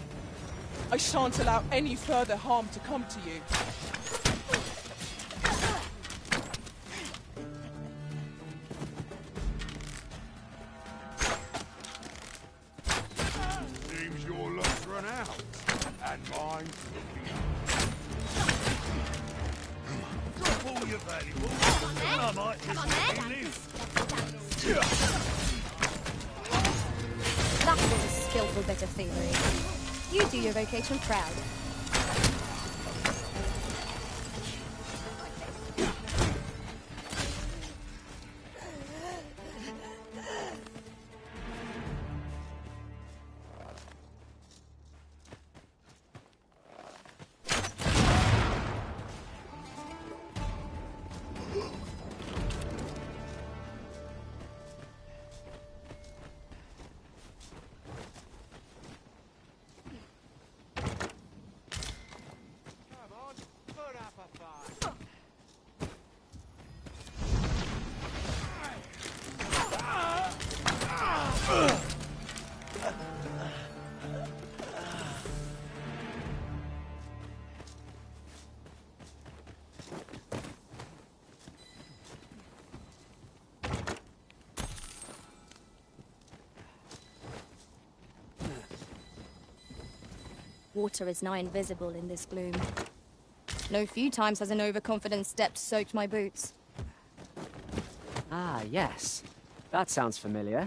I shan't allow any further harm to come to you. Seems your luck's run out. And mine. Drop all your valuables. I might just let you live. That was a skillful bit of thievery. You do your vocation proud. Water is nigh invisible in this gloom. No few times has an overconfident step soaked my boots. Ah, yes. That sounds familiar.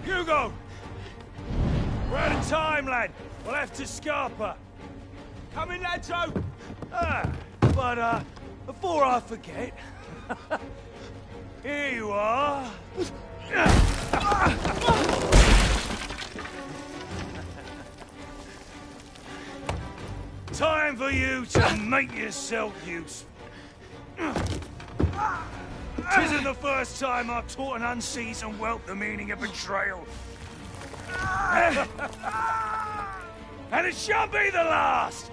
Hugo! We're out of time, lad. We'll have to scarper. Coming, Ladzo! But, before I forget, here you are. Time for you to make yourself useful. Tisn't the first time I've taught an unseasoned whelp the meaning of betrayal. And it shan't be the last!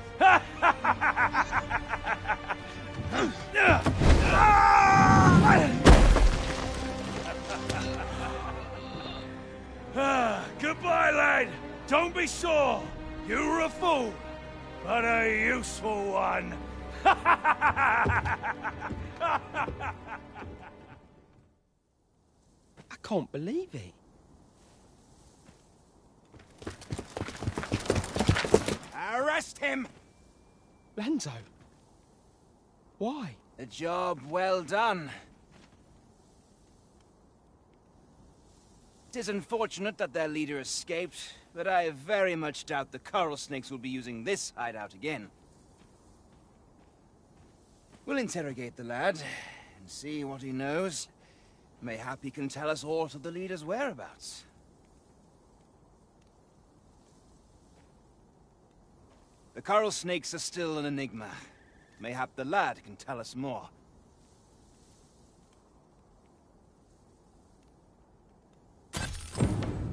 Goodbye, lad. Don't be sore. You were a fool, but a useful one. I can't believe it. Arrest him! Lanzo. Why? A job well done. It is unfortunate that their leader escaped, but I very much doubt the coral snakes will be using this hideout again. We'll interrogate the lad and see what he knows. Mayhap he can tell us aught of the leader's whereabouts. The coral snakes are still an enigma. Mayhap the lad can tell us more.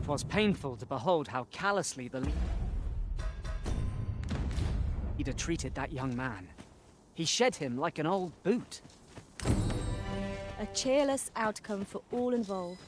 'Twas painful to behold how callously the leader treated that young man. He shed him like an old boot. A cheerless outcome for all involved.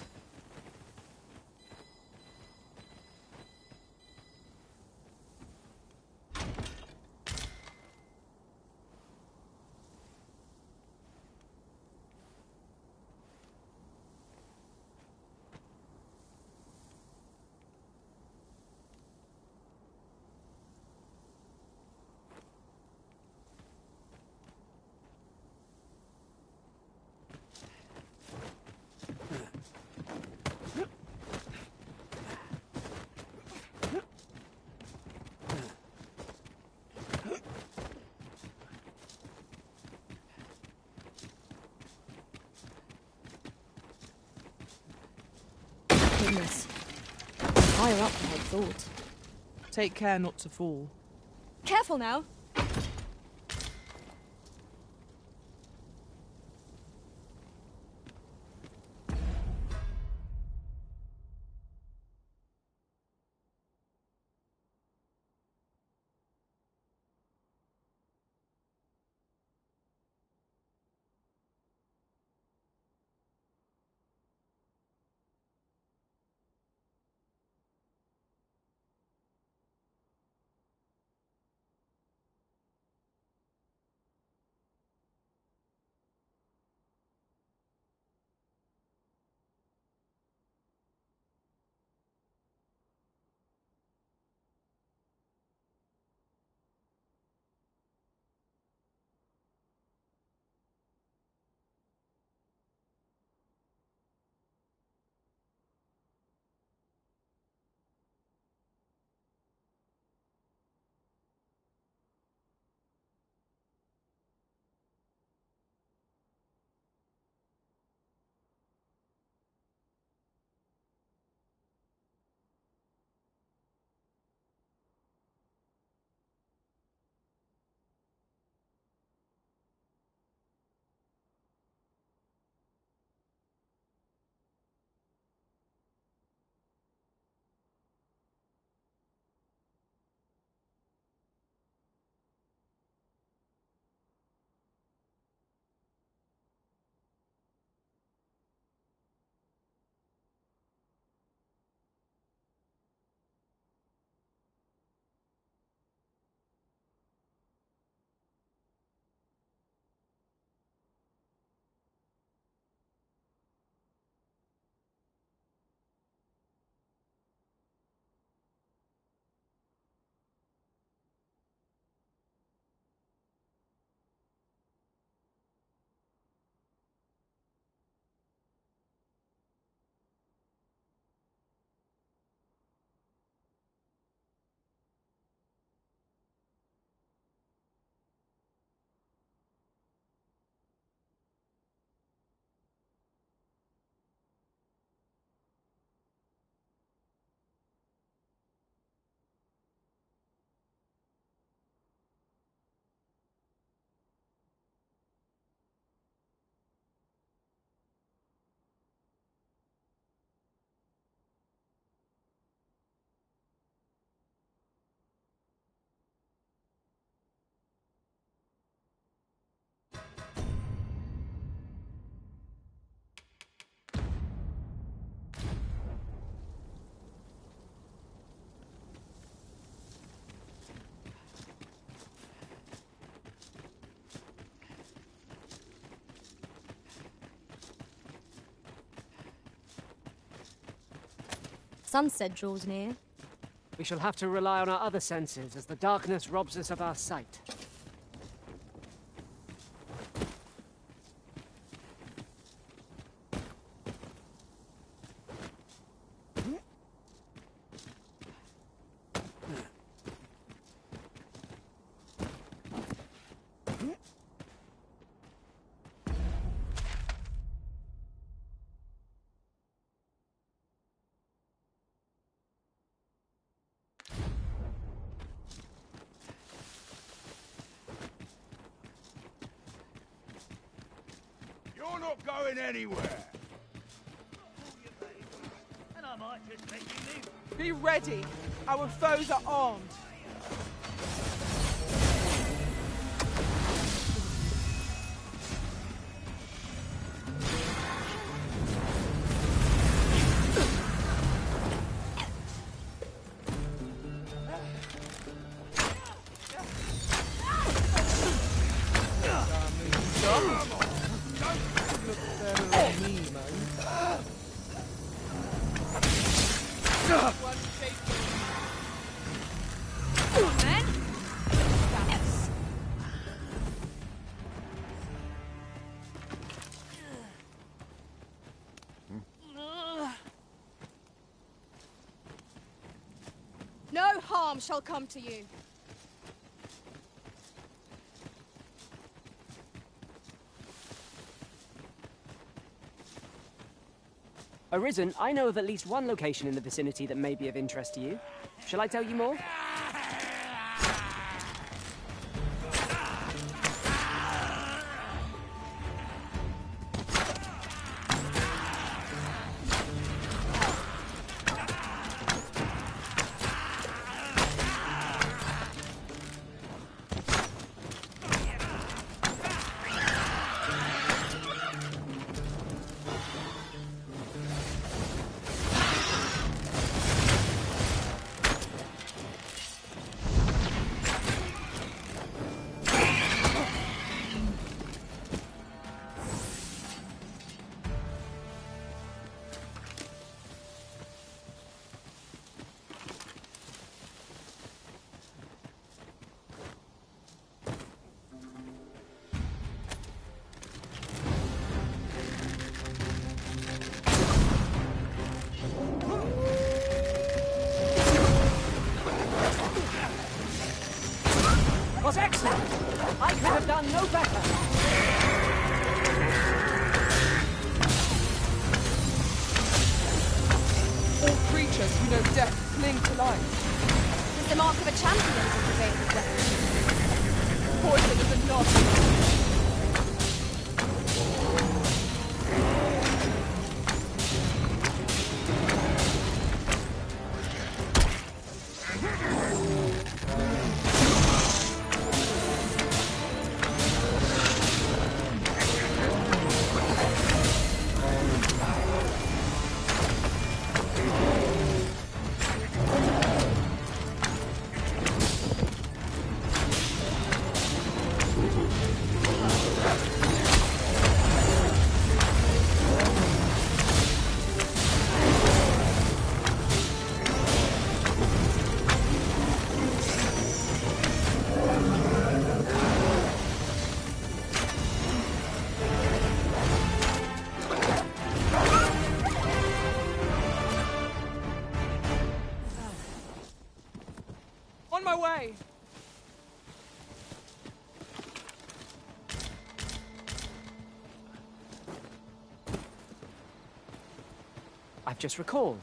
Goodness. Higher up than I'd thought. Take care not to fall. Careful now. sunset draws near. We shall have to rely on our other senses as the darkness robs us of our sight. You're not going anywhere. And I might just let you live. Be ready. Our foes are armed. No harm shall come to you. Arisen, I know of at least one location in the vicinity that may be of interest to you. Shall I tell you more? Was excellent! I could have done no better! All creatures who know death cling to life. It's the mark of a champion to prevail with death. Poison is a nod. On my way! I've just recalled.